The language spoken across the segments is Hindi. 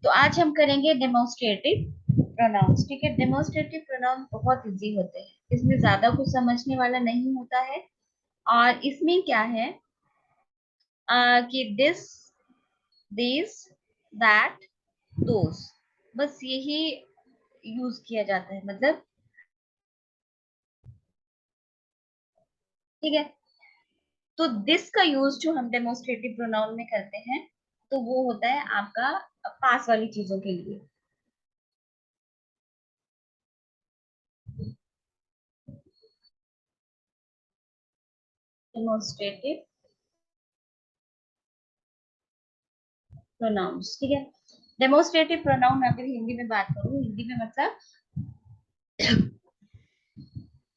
तो आज हम करेंगे डेमोस्ट्रेटिव प्रोनाउंस। ठीक है, डेमोस्ट्रेटिव प्रोनाउंस बहुत इजी होते हैं, इसमें ज्यादा कुछ समझने वाला नहीं होता है। और इसमें क्या है कि दिस, दिस, दैट, दोस, बस यही यूज किया जाता है। मतलब ठीक है, तो दिस का यूज जो हम डेमोस्ट्रेटिव प्रोनाउन में करते हैं तो वो होता है आपका पास वाली चीजों के लिए। डेमोस्ट्रेटिव प्रोनाउंस, ठीक है। डेमोस्ट्रेटिव प्रोनाउन अगर हिंदी में बात करूं, हिंदी में मतलब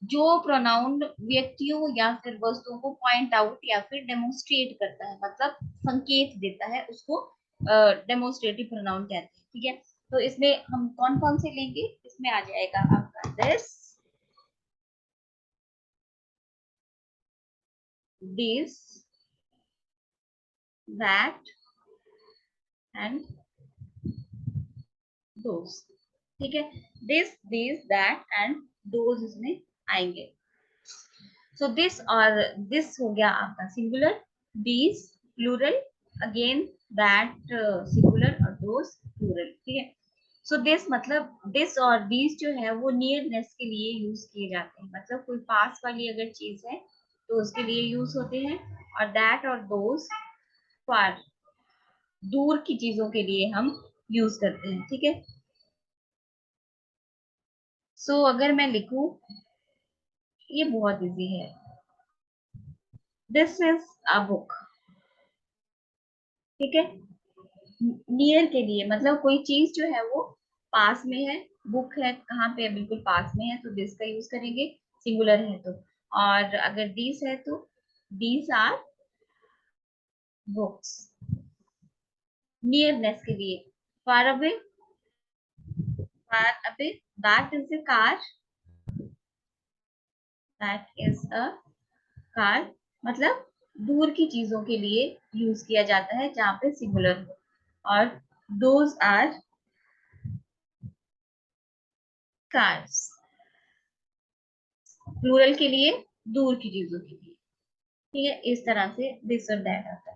जो प्रोनाउन व्यक्तियों या फिर वस्तुओं को पॉइंट आउट या फिर डेमोन्स्ट्रेट करता है, मतलब संकेत देता है, उसको डेमोन्स्ट्रेटिव प्रोनाउन कहते हैं। ठीक है, तो इसमें हम कौन कौन से लेंगे, इसमें आ जाएगा आपका दिस, दैट एंड दोस। ठीक है, दिस दैट एंड दोस इसमें आएंगे। सो दिस और दिस हो गया आपका singular, these plural, again that singular और दोस प्लूरल। ठीक है, सो दिस मतलब दिस और दीज जो है वो नियरनेस के लिए यूज किए जाते हैं, मतलब कोई पास वाली अगर चीज है तो उसके लिए यूज होते हैं। और दैट और दोस फॉर दूर की चीजों के लिए हम यूज करते हैं। ठीक है, सो अगर मैं लिखूं, ये बहुत इजी है, दिस इज अ बुक। ठीक है, नियर के लिए मतलब कोई चीज जो है वो पास में है, बुक है कहाँ पे है, बिल्कुल पास में है, तो दिस का यूज करेंगे, सिंगुलर है तो। और अगर दिस है तो दीज आर बुक्स, नियरनेस के लिए। Far away, far away, that is a car, that is a car, मतलब दूर की चीजों के लिए यूज किया जाता है जहाँ पे सिंगुलर हो। और दोज आर कार्स, प्लूरल के लिए दूर की चीजों के लिए। ठीक है, इस तरह से दिस और दैट आता है।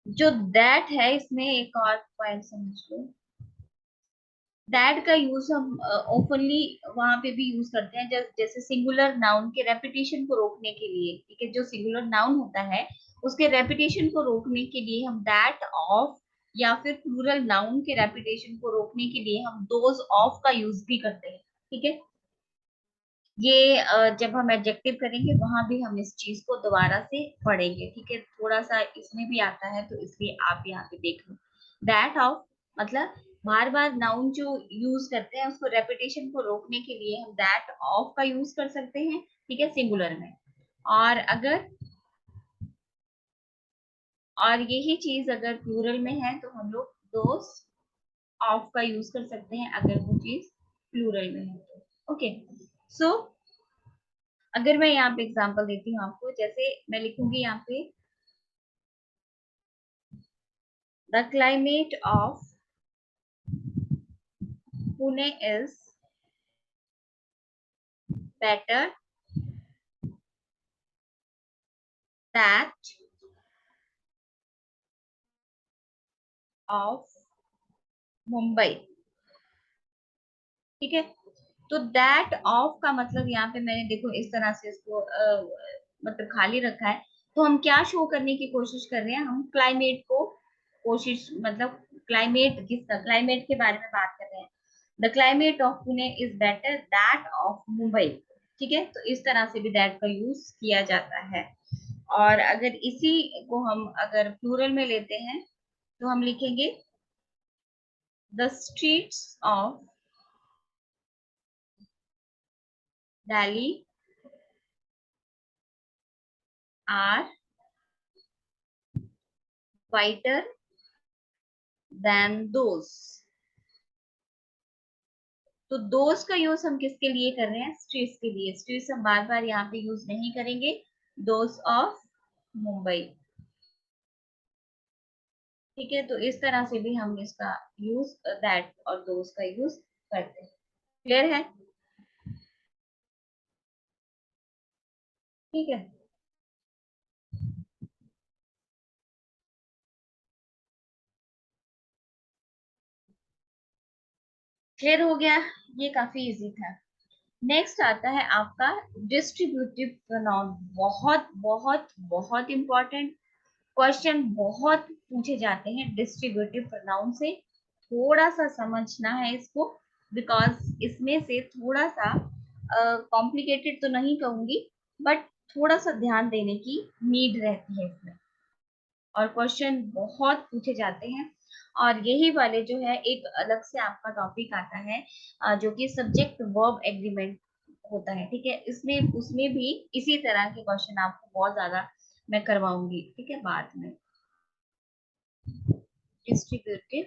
जो दैट है इसमें एक और पॉइंट समझ लो, दैट का यूज हम ओपनली वहां पे भी यूज करते हैं, जैसे सिंगुलर नाउन के रेपिटेशन को रोकने के लिए। ठीक है, जो सिंगुलर नाउन होता है उसके रेपिटेशन को रोकने के लिए हम दैट ऑफ, या फिर प्लूरल नाउन के रेपिटेशन को रोकने के लिए हम दोज ऑफ का यूज भी करते हैं। ठीक है, ये जब हम एडजेक्टिव करेंगे वहां भी हम इस चीज को दोबारा से पढ़ेंगे। ठीक है, थोड़ा सा इसमें भी आता है तो इसलिए आप यहाँ पे देख लो। दैट ऑफ मतलब बार बार नाउन जो यूज करते हैं उसको रेपिटेशन को रोकने के लिए हम दैट ऑफ का यूज कर सकते हैं। ठीक है, सिंगुलर में। और अगर, और यही चीज अगर प्लूरल में है तो हम लोग दोस ऑफ का यूज कर सकते हैं, अगर वो चीज प्लूरल में है तो। ओके, सो अगर मैं यहाँ पे एग्जांपल देती हूँ आपको, जैसे मैं लिखूंगी यहाँ पे, the climate of Pune is better that of Mumbai. ठीक है, तो दैट ऑफ का मतलब यहाँ पे मैंने देखो इस तरह से इसको मतलब खाली रखा है, तो हम क्या शो करने की कोशिश कर रहे हैं, हम क्लाइमेट को कोशिश, मतलब क्लाइमेट, किसका क्लाइमेट के बारे में बात कर रहे हैं। The climate of Pune is better that of Mumbai. ठीक है, तो इस तरह से भी दैट का यूज किया जाता है। और अगर इसी को हम अगर प्लूरल में लेते हैं तो हम लिखेंगे the streets of Delhi are whiter than those तो दोस्त का यूज हम किसके लिए कर रहे हैं? स्ट्रीट्स के लिए। स्ट्रीट्स हम बार बार यहाँ पे यूज नहीं करेंगे। दोस्त ऑफ मुंबई। ठीक है, तो इस तरह से भी हम इसका यूज दैट और दोस्त का यूज करते हैं। क्लियर है? ठीक है, क्लियर हो गया। ये काफी इजी था। नेक्स्ट आता है आपका डिस्ट्रीब्यूटिव प्रोनाउन। बहुत बहुत बहुत इंपॉर्टेंट क्वेश्चन बहुत पूछे जाते हैं डिस्ट्रीब्यूटिव प्रोनाउन से। थोड़ा सा समझना है इसको, बिकॉज इसमें से थोड़ा सा कॉम्प्लिकेटेड तो नहीं कहूंगी, बट थोड़ा सा ध्यान देने की नीड रहती है इसमें, और क्वेश्चन बहुत पूछे जाते हैं। और यही वाले जो है एक अलग से आपका टॉपिक आता है, जो कि सब्जेक्ट वर्ब एग्रीमेंट होता है। ठीक है, इसमें उसमें भी इसी तरह के क्वेश्चन आपको बहुत ज्यादा मैं करवाऊंगी। ठीक है, बाद में। डिस्ट्रीब्यूटिव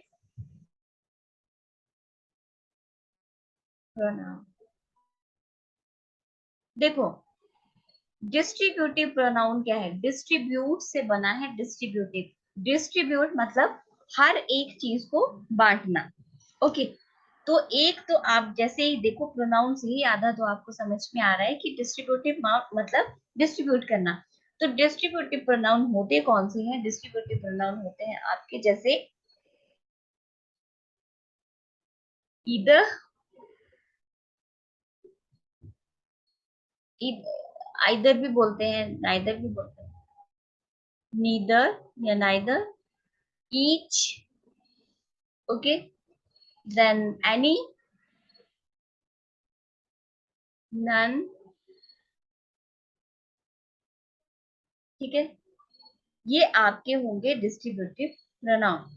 प्रोनाउन, देखो डिस्ट्रीब्यूटिव प्रोनाउन क्या है? डिस्ट्रीब्यूट से बना है डिस्ट्रीब्यूटिव। डिस्ट्रीब्यूट मतलब हर एक चीज को बांटना। ओके, तो एक तो आप जैसे ही देखो प्रोनाउन से ही आधा तो आपको समझ में आ रहा है कि डिस्ट्रीब्यूटिव मतलब डिस्ट्रीब्यूट करना। तो डिस्ट्रीब्यूटिव प्रोनाउन होते कौन से हैं? डिस्ट्रीब्यूटिव प्रोनाउन होते हैं आपके जैसे ईदर, आइदर भी बोलते हैं, नाइदर भी बोलते हैं, नीदर या neither, each, okay, then any, none. ठीक है, ये आपके होंगे डिस्ट्रीब्यूटिव प्रोनाउन।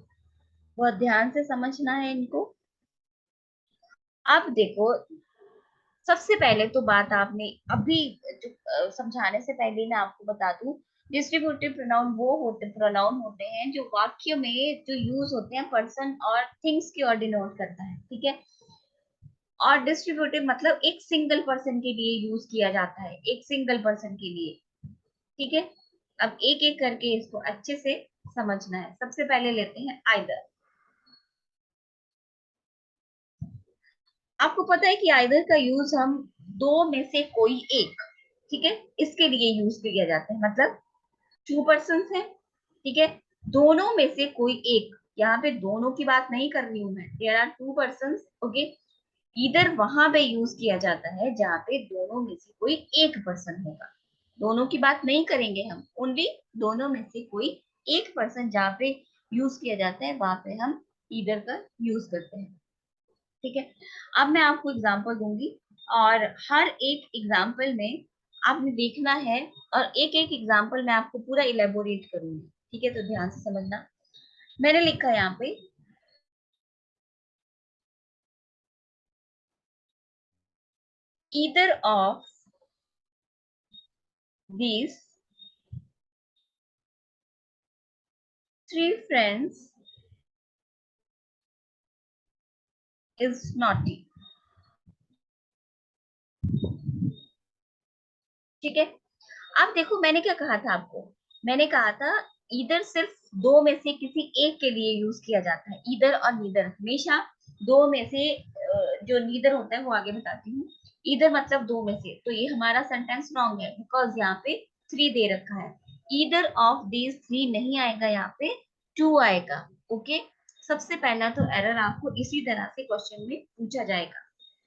बहुत ध्यान से समझना है इनको। अब देखो, सबसे पहले तो बात आपने अभी जो समझाने से पहले मैं आपको बता दूं, डिस्ट्रीब्यूटिव प्रोनाउन वो प्रोनाउन होते हैं जो वाक्य में जो यूज होते हैं पर्सन और थिंग्स की ओर डिनोट करता है। ठीक है, और डिस्ट्रीब्यूटिव मतलब एक सिंगल पर्सन के लिए यूज किया जाता है, एक सिंगल पर्सन के लिए। ठीक है, अब एक एक करके इसको अच्छे से समझना है। सबसे पहले लेते हैं आइदर। आपको पता है कि आइदर का यूज हम दो में से कोई एक, ठीक है, इसके लिए यूज किया जाता है। मतलब टू पर्सन है, ठीक है, दोनों में से कोई एक। यहाँ पे दोनों की बात नहीं कर रही हूं मैं, there are two person, okay. इधर वहां पे यूज किया जाता है जहाँ पे दोनों में से कोई एक पर्सन होगा। दोनों की बात नहीं करेंगे हम, ओनली दोनों में से कोई एक पर्सन जहाँ पे यूज किया जाता है वहां पे हम इधर का यूज करते हैं। ठीक है, अब मैं आपको एग्जांपल दूंगी, और हर एक एग्जांपल में आपने देखना है, और एक एक एग्जांपल मैं आपको पूरा इलेबोरेट करूंगी। ठीक है, तो ध्यान से समझना। मैंने लिखा है यहाँ पे either of these three friends is naughty। ठीक है, अब देखो मैंने क्या कहा था आपको। मैंने कहा था इधर सिर्फ दो में से किसी एक के लिए यूज किया जाता है। इधर और नीदर हमेशा दो में से, जो नीदर होता है वो आगे बताती हूँ। इधर मतलब दो में से, तो ये हमारा सेंटेंस रॉन्ग है, बिकॉज यहाँ पे थ्री दे रखा है। ईदर ऑफ दीज थ्री नहीं आएगा, यहाँ पे टू आएगा। ओके, सबसे पहला तो एरर आपको इसी तरह से क्वेश्चन में पूछा जाएगा।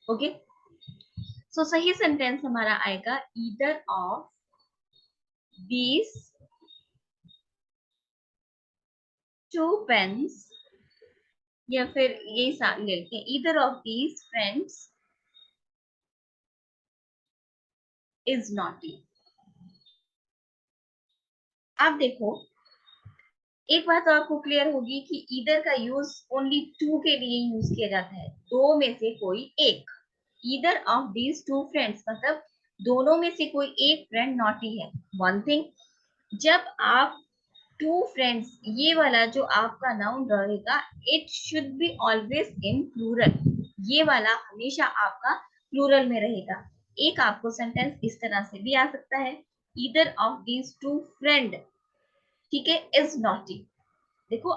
ओके, सो सही सेंटेंस हमारा आएगा either of these two pens, या फिर यही साथ ले लेते हैं, either of these friends is naughty। अब देखो, एक बात तो आपको क्लियर होगी कि ईदर का यूज ओनली टू के लिए यूज किया जाता है, दो में से कोई एक। Either of these two friends मतलब दोनों में से कोई एक फ्रेंड नॉटी है। वन थिंग, जब आप टू फ्रेंड्स, ये वाला जो आपका नाउन रहेगा, it should be always in plural. ये वाला हमेशा आपका प्लूरल में रहेगा। एक आपको सेंटेंस इस तरह से भी आ सकता है, either of these to friend, ठीक है, इज नॉटी। देखो,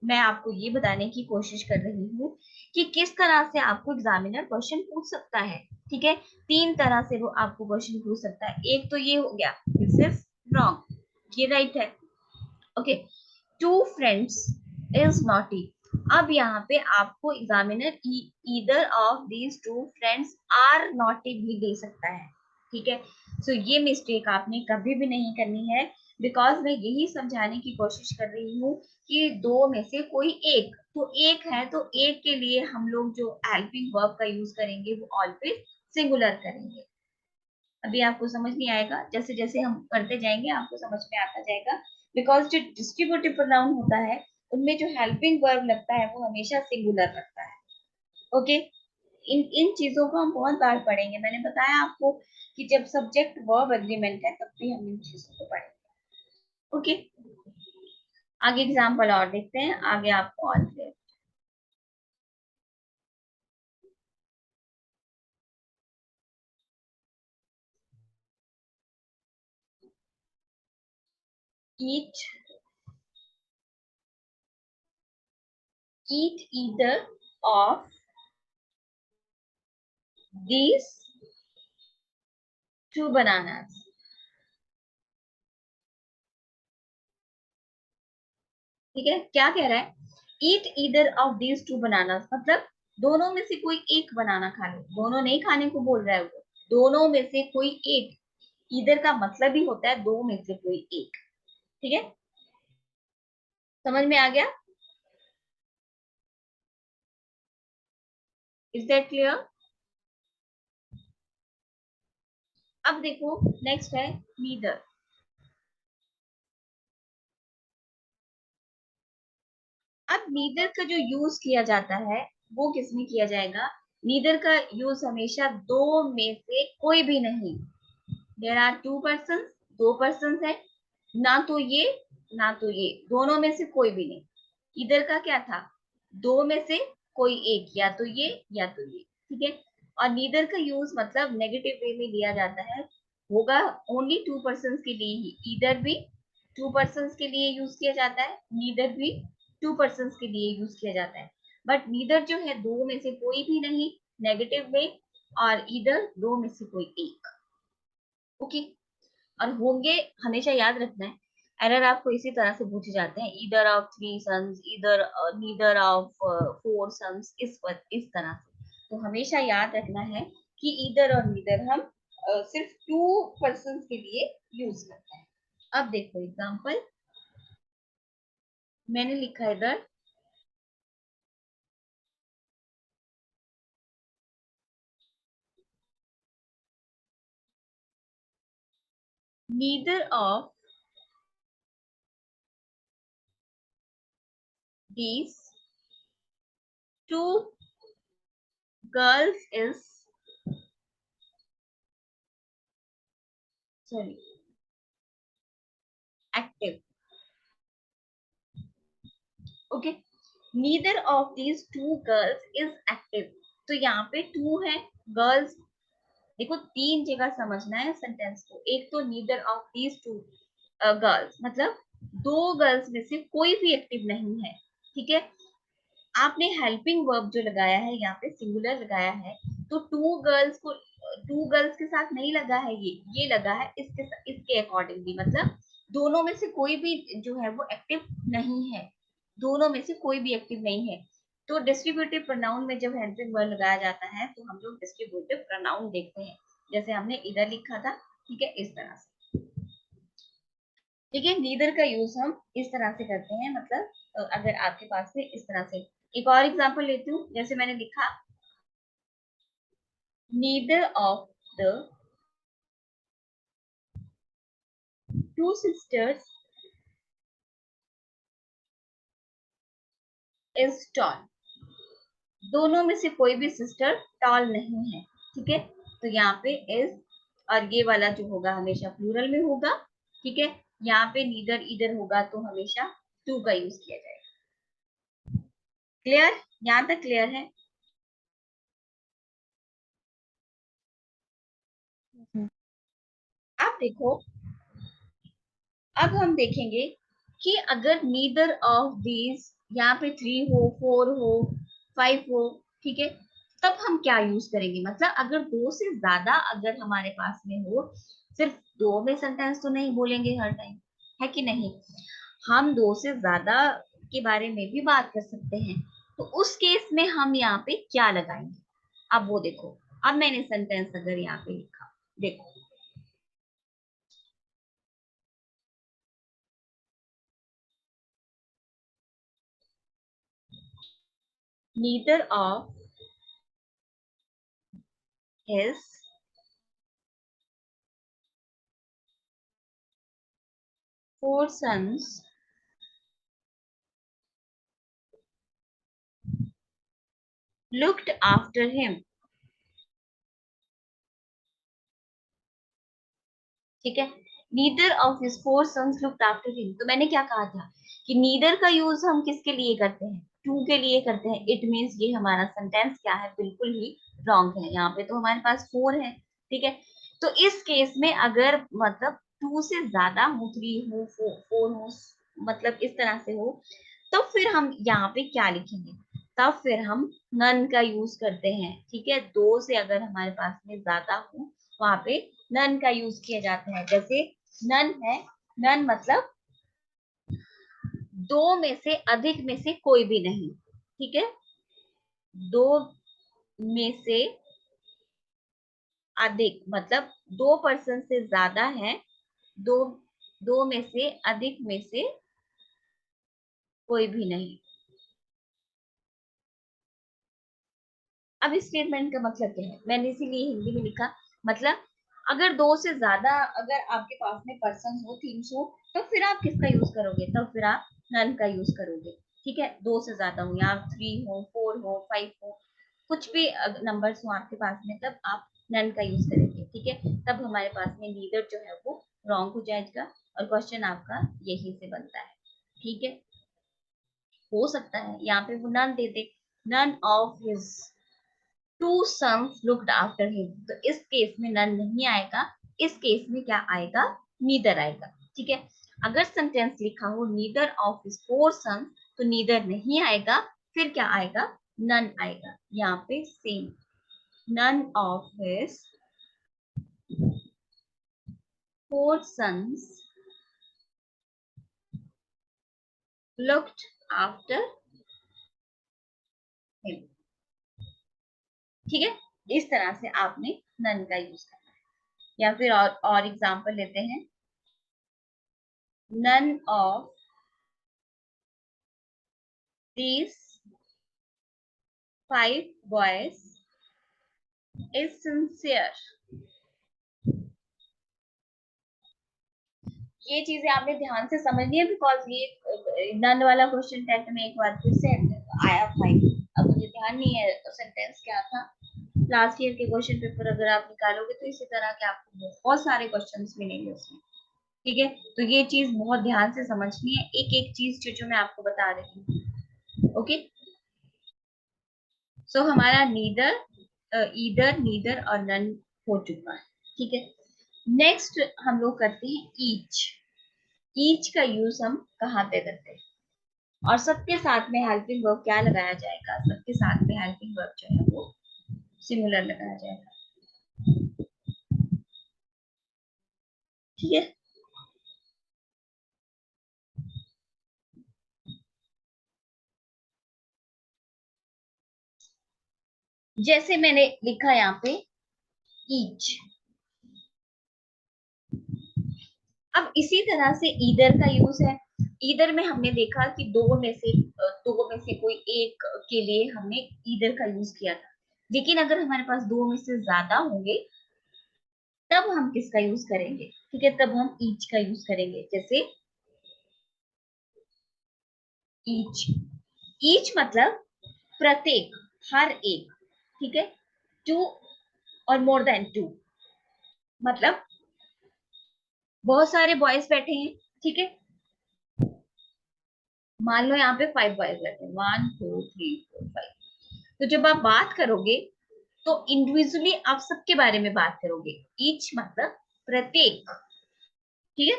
मैं आपको ये बताने की कोशिश कर रही हूँ कि किस तरह से आपको एग्जामिनर क्वेश्चन पूछ सकता है। ठीक है, तीन तरह से वो आपको क्वेश्चन पूछ सकता है। एक तो ये हो गया, दिस इज रॉन्ग, ये राइट है। Okay, two friends is naughty. अब यहाँ पे आपको examiner either of these two friends are naughty भी दे सकता है। ठीक है, सो ये मिस्टेक आपने कभी भी नहीं करनी है, बिकॉज मैं यही समझाने की कोशिश कर रही हूँ कि दो में से कोई एक, तो एक है तो एक के लिए हम लोग जो हेल्पिंग वर्ब का यूज करेंगे वो ऑलवेज सिंगुलर करेंगे। अभी आपको समझ नहीं आएगा, जैसे जैसे हम करते जाएंगे आपको समझ में आता जाएगा। बिकॉज जो डिस्ट्रीब्यूटिव प्रोनाउन होता है उनमें जो हेल्पिंग वर्ब लगता है वो हमेशा सिंगुलर लगता है। ओके, इन इन चीजों को हम बहुत बार पढ़ेंगे। मैंने बताया आपको कि जब सब्जेक्ट वर्ब एग्रीमेंट है तब भी हम इन चीजों को पढ़ेंगे। ओके, आगे एग्जाम्पल और देखते हैं, आगे आपको और clear. eat, eat either of these two bananas। ठीक है, क्या कह रहा है, ईट ईदर ऑफ दीज टू बनाना, मतलब दोनों में से कोई एक बनाना खा लो। दोनों नहीं खाने को बोल रहा है वो, दोनों में से कोई एक। ईदर का मतलब ही होता है दो में से कोई एक। ठीक है, समझ में आ गया? Is that clear? अब देखो, नेक्स्ट है नीदर। अब नीदर का जो यूज किया जाता है वो किसमें किया जाएगा? नीदर का यूज हमेशा दो में से कोई भी नहीं। देयर आर टू पर्सन, दो पर्सन है, ना तो ये ना तो ये, दोनों में से कोई भी नहीं। इधर का क्या था, दो में से कोई एक, या तो ये या तो ये। ठीक है, और नीदर का यूज मतलब नेगेटिव वे में लिया जाता है, होगा ओनली टू पर्सन के लिए ही। इधर भी टू पर्सन के लिए यूज किया जाता है, नीदर भी टू पर्सन के लिए यूज किया जाता है। बट नीदर जो है दो में से कोई भी नहीं, नेगेटिव में, और इधर दो में से कोई एक। ओके, और होंगे, हमेशा याद रखना है, एरर आपको इसी तरह से पूछे जाते हैं, either of three sons, either neither of four sons, इस तरह से। तो हमेशा याद रखना है कि ईदर और नीदर हम सिर्फ टू पर्सन के लिए यूज करते हैं। अब देखो एग्जांपल, मैंने लिखा इधर, neither of these to girls is, sorry, active. Okay, neither of these to girls is active. तो यहाँ पे टू है, गर्ल्स, देखो तीन जगह समझना है सेंटेंस को। एक तो neither of these to girls, मतलब दो गर्ल्स में से कोई भी एक्टिव नहीं है। ठीक है, आपने हेल्पिंग वर्ब जो लगाया है यहाँ पे सिंगुलर लगाया है, तो टू गर्ल्स को, टू गर्ल्स के साथ नहीं लगा है, ये लगा है इसके अकॉर्डिंगली, मतलब दोनों में से कोई भी जो है वो एक्टिव नहीं है। दोनों में से कोई भी एक्टिव नहीं है। तो डिस्ट्रीब्यूटिव प्रोनाउन में जब हेल्पिंग वर्ब लगाया जाता है तो हम लोग डिस्ट्रीब्यूटिव प्रोनाउन देखते हैं, जैसे हमने इधर लिखा था। ठीक है, इस तरह से। ठीक है, नीदर का यूज हम इस तरह से करते हैं, मतलब अगर आपके पास में इस तरह से। एक और एग्जांपल लेती हूँ, जैसे मैंने लिखा, neither of the two sisters is tall. दोनों में से कोई भी सिस्टर टॉल नहीं है। ठीक है, तो यहाँ पे इज, और ये वाला जो होगा हमेशा प्लूरल में होगा। ठीक है, यहाँ पे नीदर ईदर होगा तो हमेशा टू का यूज किया जाएगा। क्लियर? यहाँ तक क्लियर है? आप देखो, अब हम देखेंगे कि अगर नीदर ऑफ दीज, यहाँ पे 3 हो, 4 हो, 5 हो, ठीक है, तब हम क्या यूज करेंगे। मतलब अगर दो से ज्यादा अगर हमारे पास में हो, सिर्फ दो में सेंटेंस तो नहीं बोलेंगे हर टाइम, है कि नहीं। हम दो से ज्यादा के बारे में भी बात कर सकते हैं, तो उस केस में हम यहाँ पे क्या लगाएंगे। अब वो देखो, अब मैंने सेंटेंस अगर यहाँ पे लिखा, देखो, neither of his 4 sons looked after him। ठीक है, neither of his 4 sons looked after him, तो मैंने क्या कहा था कि नीदर का यूज हम किसके लिए करते हैं, टू के लिए करते हैं। इट मीन्स ये हमारा सेंटेंस क्या है, बिल्कुल ही रॉन्ग है। यहाँ पे तो हमारे पास 4 है, ठीक है। तो इस केस में अगर मतलब टू से ज्यादा हो, 3 हो, 4 हो, मतलब इस तरह से हो, तो फिर हम यहाँ पे क्या लिखेंगे, तब फिर हम नन का यूज करते हैं। ठीक है, दो से अगर हमारे पास में ज्यादा हो, वहां पे नन का यूज किया जाता है। जैसे नन है, नन मतलब दो में से अधिक में से कोई भी नहीं। ठीक है, दो में से अधिक मतलब दो पर्सन से ज्यादा है, दो दो में से अधिक में से कोई भी नहीं। अब इस स्टेटमेंट का मतलब क्या है, मैंने इसीलिए हिंदी में लिखा। मतलब अगर दो से ज्यादा अगर आपके पास में पर्सन हो, टीम्स हो, तो फिर आप किसका यूज करोगे, तब फिर आप नन का यूज करोगे। ठीक है, दो से ज्यादा हो, या 3 हो, 4 हो, 5 हो, कुछ भी नंबर्स हो आपके पास में, तब आप नन का यूज करेंगे। ठीक है, तब हमारे पास में नीदर जो है वो रॉन्ग हो जाएगा और क्वेश्चन आपका यही से बनता है। ठीक है, हो सकता है यहाँ पे वो नन दे दे, none of his 2 sons looked after him, तो इस केस में नन नहीं आएगा, इस केस में क्या आएगा, नीदर आएगा। ठीक है, अगर सेंटेंस लिखा हो नीदर ऑफ हिज 4 sons, तो नीदर नहीं आएगा, फिर क्या आएगा, नन आएगा। यहाँ पे same, none of his 4 sons looked after him। ठीक है, इस तरह से आपने नन का यूज करना है। या फिर और एग्जांपल लेते हैं, none of these 5 boys is sincere। ये चीजें आपने ध्यान से समझनी है, बिकॉज ये नन वाला क्वेश्चन टेस्ट में एक बार फिर से आया था। अब मुझे ध्यान नहीं है सेंटेंस क्या था। लास्ट ईयर के क्वेश्चन पेपर अगर आप निकालोगे तो इसी तरह के आपको बहुत सारे क्वेश्चंस मिलेंगे उसमें। ठीक है, तो ये चीज बहुत ध्यान से समझनी है, एक एक चीज जो जो मैं आपको बता रही हूँ। ओके, सो हमारा नीदर, ईदर, नीदर और नन हो चुका है। ठीक है, नेक्स्ट हम लोग करते हैं ईच। ईच का यूज हम कहाँ पे करते हैं, और सबके साथ में हेल्पिंग वर्ब क्या लगाया जाएगा, सबके साथ में हेल्पिंग वर्ब जो है वो सिमिलर लगाया जाएगा। ठीक है, जैसे मैंने लिखा यहाँ पे ईच। अब इसी तरह से ईदर का यूज है। ईदर में हमने देखा कि दो में से कोई एक के लिए हमने ईदर का यूज किया था। लेकिन अगर हमारे पास दो में से ज्यादा होंगे, तब हम किसका यूज करेंगे, ठीक है, तब हम ईच का यूज करेंगे। जैसे ईच, ईच मतलब प्रत्येक, हर एक। ठीक है, टू और मोर देन टू, मतलब बहुत सारे बॉयज बैठे हैं, ठीक है, मान लो यहाँ पे 5 बॉयज रहते हैं, 1 2 3 4 5। तो जब आप बात करोगे तो इंडिविजुअली आप सबके बारे में बात करोगे, ईच मतलब प्रत्येक। ठीक है,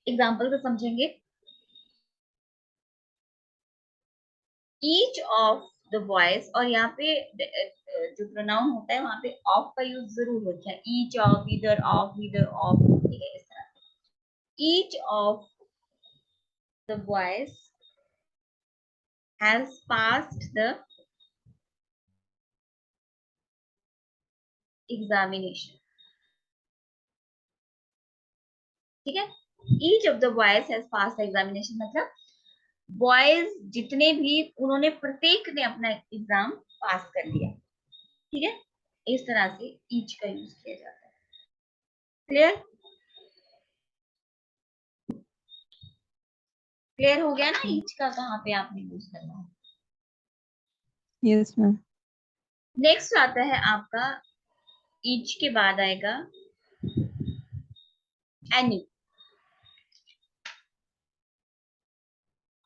एग्जाम्पल को समझेंगे। ईच ऑफ द बॉयज, और यहाँ पे जो प्रोनाउन होता है वहां पे ऑफ का यूज जरूर होता है, ईच ऑफ, ईदर ऑफ, ठीक है, इस तरह। Each of the boys has passed the examination. ठीक है, each of the boys has passed the examination मतलब बॉयज जितने भी, उन्होंने प्रत्येक ने अपना एग्जाम पास कर लिया। ठीक है, इस तरह से ईच का यूज किया जाता है। क्लियर? क्लियर हो गया ना ईच का कहाँ पे आपने यूज करना है। Yes ma'am. नेक्स्ट आता है आपका, ईच के बाद आएगा एनी।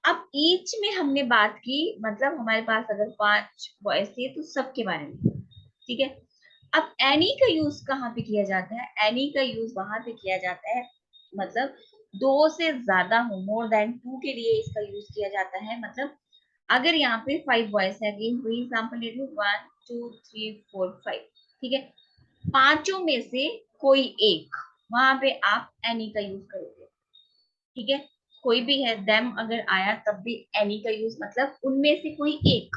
अब ईच में हमने बात की, मतलब हमारे पास अगर 5 बॉयज थे तो सबके बारे में। ठीक है, अब एनी का यूज कहाँ पे किया जाता है? एनी का यूज वहां पे किया जाता है, मतलब दो से ज्यादा हो, मोर देन टू के लिए इसका यूज किया जाता है। मतलब अगर यहाँ पे 5 बॉयज है, अगेन वही एग्जांपल ले लूं, 1 2 3 4 5। ठीक है, पांचों में से कोई एक, वहां पे आप एनी का यूज करोगे। ठीक है, कोई भी है, देम अगर आया तब भी एनी का यूज, मतलब उनमें से कोई एक।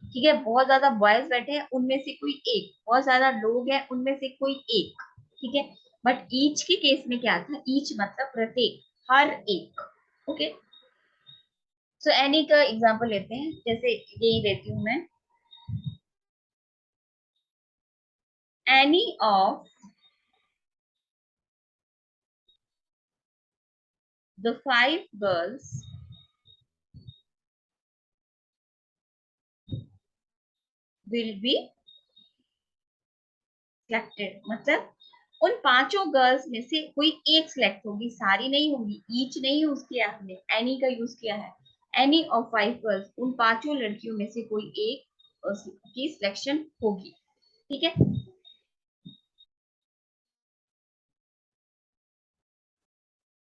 ठीक है, बहुत ज्यादा बॉयज बैठे हैं, उनमें से कोई एक, बहुत ज्यादा लोग हैं, उनमें से कोई एक। ठीक है, बट ईच के केस में क्या था? ईच मतलब प्रत्येक, हर एक। ओके, सो एनी का एग्जांपल लेते हैं, जैसे यही लेती हूं मैं, any of the 5 girls will be selected, मतलब उन पांचों गर्ल्स में से कोई एक सिलेक्ट होगी, सारी नहीं होगी। ईच नहीं यूज किया हमने, एनी का यूज किया है। एनी ऑफ 5 गर्ल्स, उन पांचों लड़कियों में से कोई एक की सिलेक्शन होगी। ठीक है,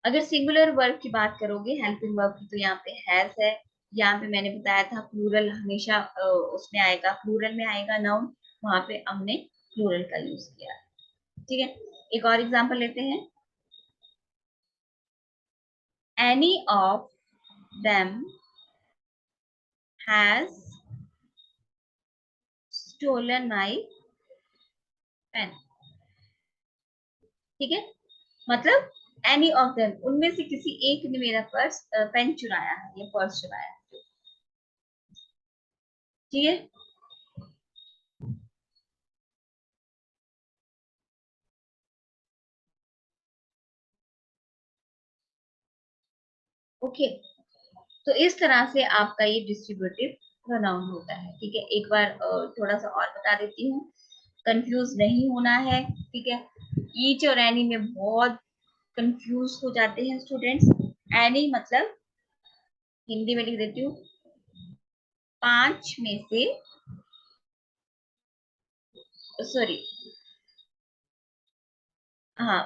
अगर सिंगुलर वर्ब की बात करोगे, हेल्पिंग वर्ब की, तो यहाँ पे हैज है। यहाँ पे मैंने बताया था प्लूरल हमेशा उसमें आएगा, प्लूरल में आएगा नाउन, वहां पे हमने प्लूरल का यूज किया। ठीक है, एक और एग्जांपल लेते हैं, any of them has stolen my pen. ठीक है, मतलब एनी ऑफ देम, उनमें से किसी एक ने मेरा पर्स, पेन चुराया है या पर्स चुराया है। ठीक है, ओके, तो इस तरह से आपका ये डिस्ट्रीब्यूटिव प्रोनाउन होता है। ठीक है, एक बार थोड़ा सा और बता देती हूँ, कंफ्यूज नहीं होना है। ठीक है, ईच और एनी में बहुत कंफ्यूज हो जाते हैं स्टूडेंट्स। एनी मतलब, हिंदी में लिख देती हूँ, 5 में से, सॉरी, हाँ,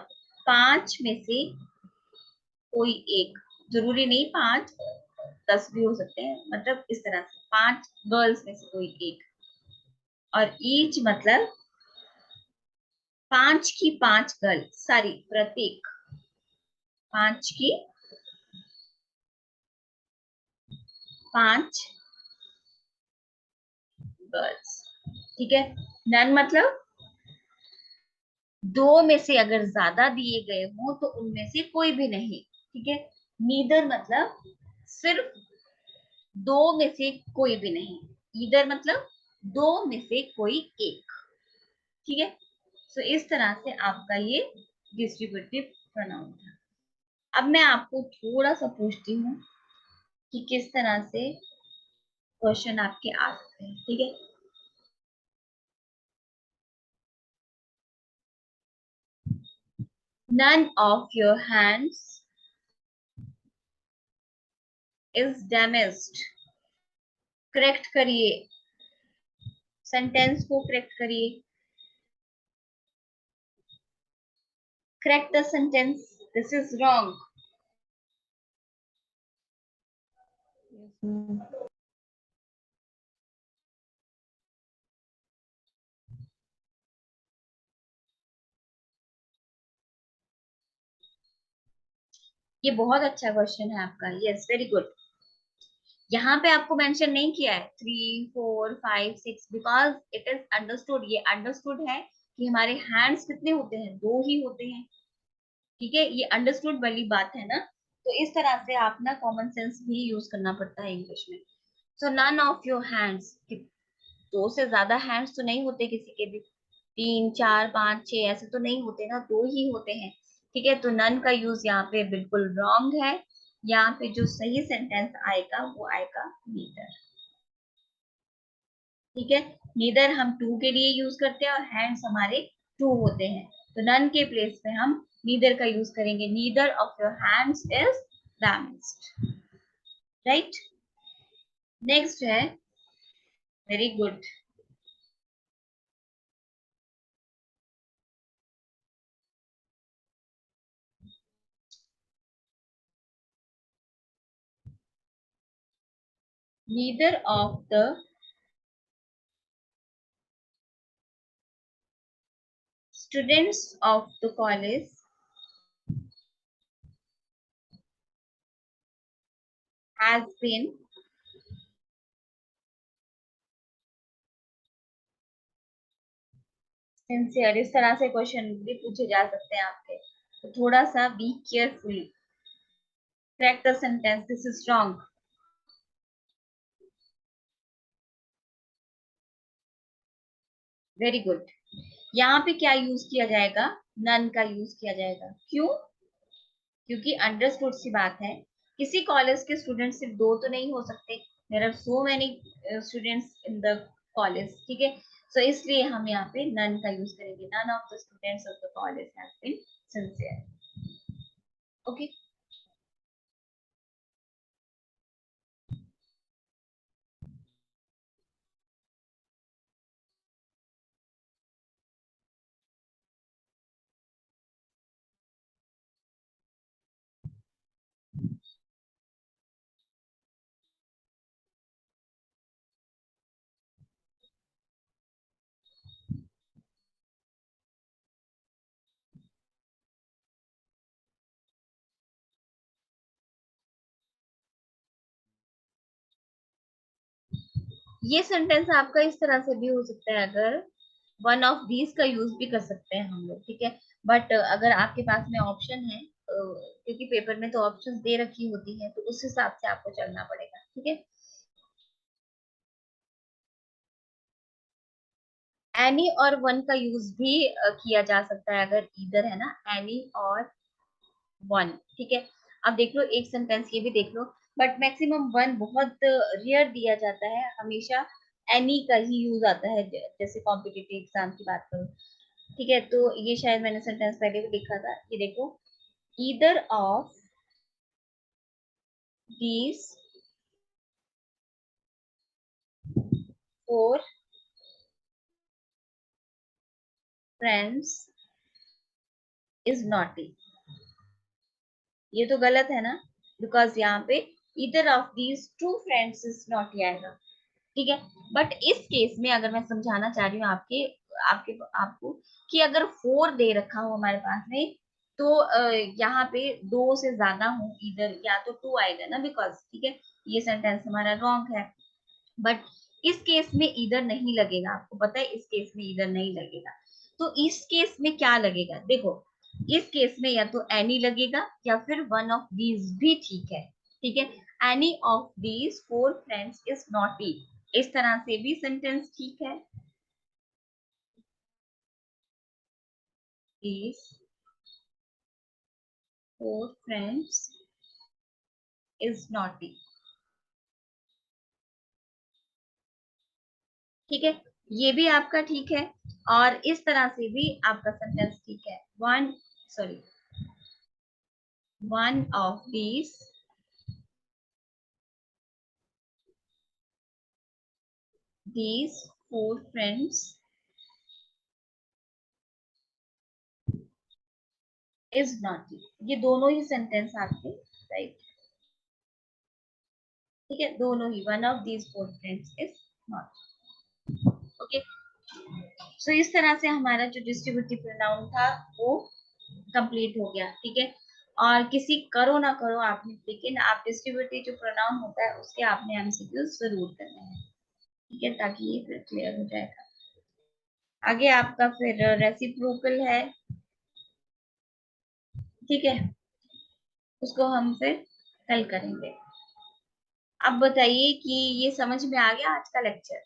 5 में से कोई एक, जरूरी नहीं 5, 10 भी हो सकते हैं, मतलब इस तरह से 5 गर्ल्स में से कोई एक। और ईच मतलब 5 की 5 गर्ल, सारी, प्रत्येक 5 की 5 गर्ल्स। ठीक है, नन मतलब दो में से अगर ज्यादा दिए गए हो तो उनमें से कोई भी नहीं। ठीक है, नीदर मतलब सिर्फ दो में से कोई भी नहीं। ईदर मतलब दो में से कोई एक। ठीक है, सो इस तरह से आपका ये डिस्ट्रीब्यूटिव प्रोनाउन था। अब मैं आपको थोड़ा सा पूछती हूँ कि किस तरह से क्वेश्चन आपके आ सकते हैं। ठीक है, none of your hands is damaged. Correct करिए, सेंटेंस को करेक्ट करिए। Correct the sentence, this is wrong. Yes, ma'am. ये बहुत अच्छा क्वेश्चन है आपका, यस वेरी गुड। यहाँ पे आपको मेंशन नहीं किया है 3 4 5 6 बिकॉज इट इज अंडरस्टूड। ये अंडरस्टूड है कि हमारे हैंड्स कितने होते हैं, दो ही होते हैं। ठीक है, ये अंडरस्टूड वाली बात है ना। तो इस तरह से आप ना कॉमन सेंस भी यूज करना पड़ता है इंग्लिश में। सो नन ऑफ योर हैंड्स, दो से ज्यादा हैंड्स तो नहीं होते किसी के भी, 3 4 5 6 ऐसे तो नहीं होते ना, दो ही होते हैं। ठीक है, तो नन का यूज यहाँ पे बिल्कुल रॉन्ग है। यहाँ पे जो सही सेंटेंस आएगा वो आएगा नीदर। ठीक है, नीदर हम टू के लिए यूज करते हैं और हैंड्स हमारे टू होते हैं, तो नन के प्लेस पे हम नीदर का यूज करेंगे। Neither of your hands is damaged. Right, next है, very good. Neither of the students of the college has been sincere. इस तरह से क्वेश्चन भी पूछे जा सकते हैं आपके, तो थोड़ा सा be careful. Correct the sentence, this is wrong. Very good. यहाँ पे क्या यूज किया जाएगा, नन का यूज किया जाएगा। क्यों? क्योंकि अंडरस्टूड सी बात है, किसी कॉलेज के स्टूडेंट सिर्फ दो तो नहीं हो सकते, there are so many students in the college. ठीक है, सो इसलिए हम यहाँ पे नन का यूज करेंगे। None of the students of the college have been sincere. Okay, ये सेंटेंस आपका इस तरह से भी हो सकता है, अगर वन ऑफ दीज का यूज भी कर सकते हैं हम लोग। ठीक है, बट अगर आपके पास में ऑप्शन है, क्योंकि पेपर में तो ऑप्शंस दे रखी होती है, तो उस हिसाब से आपको चलना पड़ेगा। ठीक है, एनी और वन का यूज भी किया जा सकता है, अगर इधर है ना, एनी और वन। ठीक है, अब देख लो एक सेंटेंस ये भी देख लो, बट मैक्सिमम वन बहुत रेयर दिया जाता है, हमेशा एनी का ही यूज आता है। जैसे कॉम्पिटिटिव एग्जाम की बात करूं, ठीक है, तो ये शायद मैंने सेंटेंस पहले भी लिखा था, ये देखो, either of these four friends is naughty. ये तो गलत है ना, बिकॉज यहाँ पे either of these two friends is naughty आएगा। ठीक है, बट इस केस में अगर मैं समझाना चाह रही हूँ आपके आपके आपको, कि अगर फोर दे रखा हो हमारे पास में, तो यहाँ पे दो से ज्यादा हो, इधर या तो टू आएगा ना, बिकॉज ठीक है, ये सेंटेंस हमारा रॉन्ग है। बट इस केस में इधर नहीं लगेगा, आपको पता है इस केस में इधर नहीं लगेगा। तो इस केस में क्या लगेगा, देखो, इस केस में या तो एनी लगेगा या फिर वन ऑफ दीज भी ठीक है। ठीक है, any of these four friends is naughty, इस तरह से भी सेंटेंस ठीक है। These four friends is naughty. ठीक है, ये भी आपका ठीक है, और इस तरह से भी आपका सेंटेंस ठीक है। One, sorry, one of these these four friends is naughty। ये दोनों ही सेंटेंस आपके राइट, ठीक है, दोनों ही, one of these four friends is not. Okay, so इस तरह से हमारा जो डिस्ट्रीब्यूटिव प्रोनाउन था वो कंप्लीट हो गया, ठीक है। और किसी करो ना करो आपने, लेकिन आप डिस्ट्रीब्यूटिव जो प्रोनाउन होता है उसके आपने एमसीक्यूज जरूर करने हैं, ठीक है, ताकि ये फिर क्लियर हो जाएगा। आगे आपका फिर रेसिप्रोकल है, ठीक है, उसको हम फिर कल करेंगे। अब बताइए कि ये समझ में आ गया आज का लेक्चर?